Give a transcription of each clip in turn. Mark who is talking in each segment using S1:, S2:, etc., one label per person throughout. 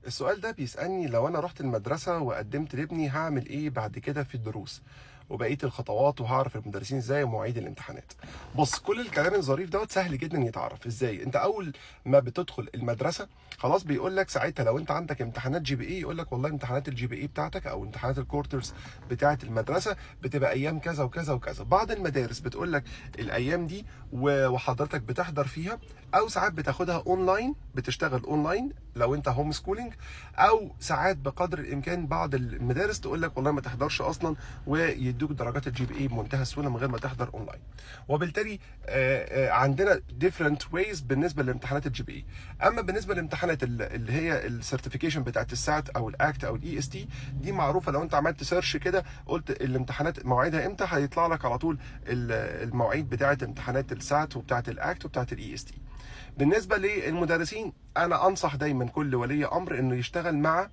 S1: السؤال ده بيسألني لو أنا رحت المدرسة وقدمت لابني هعمل إيه بعد كده في الدروس وبقية الخطوات، وهعرف المدرسين إزاي ومواعيد الامتحانات. بص، كل الكلام الظريف دوت سهل جدا يتعرف إزاي. أنت أول ما بتدخل المدرسة خلاص بيقول لك ساعتها لو أنت عندك امتحانات جي بي إي، يقول لك والله امتحانات الجي بي إي بتاعتك أو امتحانات الكورترز بتاعة المدرسة بتبقى أيام كذا وكذا وكذا. بعض المدارس بتقول لك الأيام دي وحضرتك بتحضر فيها، أو ساعات بتاخدها أونلاين، بتشتغل أونلاين لو أنت هوم سكولينج، او ساعات بقدر الامكان بعض المدارس تقول لك والله ما تحضرش اصلا ويدوك درجات الجي بي اي بمنتهى السهوله من غير ما تحضر اونلاين. وبالتالي عندنا different ways بالنسبه لامتحانات الجي بي اي. اما بالنسبه لامتحانات اللي هي السيرتيفيكيشن بتاعت السات او الاكت او الاي اس تي، دي معروفه. لو انت عملت سيرش كده قلت الامتحانات مواعيدها امتى، هيطلع لك على طول المواعيد بتاعت امتحانات السات وبتاعت الاكت وبتاعت الاي اس تي. بالنسبه للمدرسين، انا انصح دايما كل ولي امر انه يشتغل مع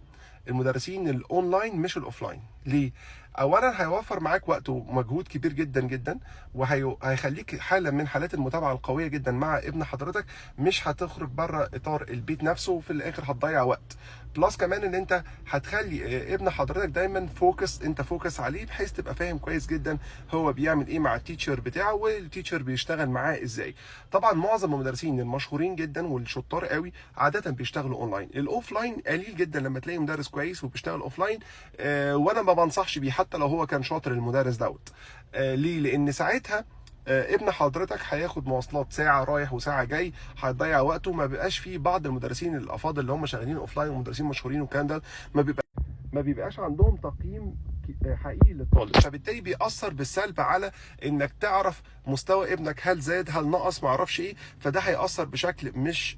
S1: المدرسين الاونلاين مش الاوفلاين. ليه؟ اولا هيوفر معاك وقت ومجهود كبير جدا جدا، وهيخليك حاله من حالات المتابعه القويه جدا مع ابن حضرتك. مش هتخرج بره اطار البيت نفسه وفي الاخر هتضيع وقت. بلس كمان ان انت هتخلي ابن حضرتك دايما انت فوكس عليه، بحيث تبقى فاهم كويس جدا هو بيعمل ايه مع التيتشر بتاعه والتيتشر بيشتغل معاه ازاي. طبعا معظم المدرسين المشهورين جدا والشطار قوي عاده بيشتغلوا اونلاين. الاوفلاين قليل جدا لما تلاقي مدرس كويس وبيشتغل اوفلاين، وانا ما بنصحش بيه حتى لو هو كان شاطر المدرس دوت. ليه؟ لان ساعتها ابن حضرتك هياخد مواصلات ساعه رايح وساعه جاي، هيضيع وقته. ما بيبقاش فيه بعض المدرسين الافاضل اللي هم شغالين اوفلاين ومدرسين مشهورين والكلام ده ما بيبقاش عندهم تقييم حقيقي للطالب، فبالتالي بيأثر بالسلب على انك تعرف مستوى ابنك هل زاد هل نقص ما اعرفش ايه. فده هيأثر بشكل مش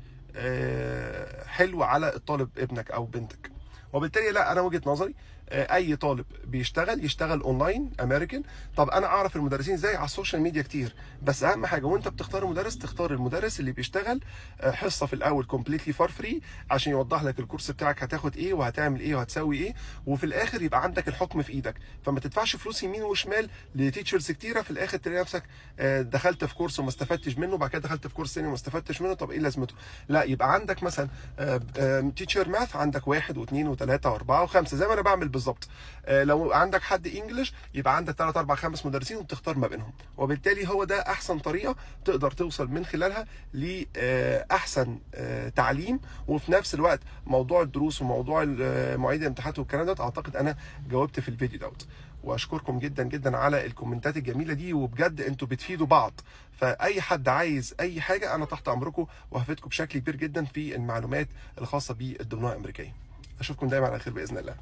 S1: حلو على الطالب ابنك او بنتك. وبالتالي لا، انا وجهة نظري اي طالب يشتغل اونلاين امريكان. طب انا اعرف المدرسين ازاي؟ على السوشيال ميديا كتير. بس اهم حاجه وانت بتختار المدرس، تختار المدرس اللي بيشتغل حصه في الاول كومبليتلي فور فري، عشان يوضح لك الكورس بتاعك هتاخد ايه وهتعمل ايه وهتسوي ايه، وفي الاخر يبقى عندك الحكم في ايدك. فما تدفعش فلوس يمين وشمال لتيتشرز كتيره، في الاخر تلاقي نفسك دخلت في كورس وما استفدتش منه، بعد كده دخلت في كورس ثاني وما استفدتش منه. طب ايه لازمته؟ لا، يبقى عندك مثلا تيتشر ماث عندك 1 و2 و3 و4 و5 زي ما انا بعمل بالظبط. لو عندك حد انجلش يبقى عندك 3 4 5 مدرسين وبتختار ما بينهم. وبالتالي هو ده احسن طريقه تقدر توصل من خلالها لاحسن تعليم. وفي نفس الوقت موضوع الدروس وموضوع مواعيد الامتحانات والكلام ده، اعتقد انا جاوبت في الفيديو دوت. واشكركم جدا جدا على الكومنتات الجميله دي، وبجد انتوا بتفيدوا بعض. فاي حد عايز اي حاجه انا تحت امركم، وهفيدكم بشكل كبير جدا في المعلومات الخاصه بالدبلومه الامريكيه. اشوفكم دايما على خير باذن الله.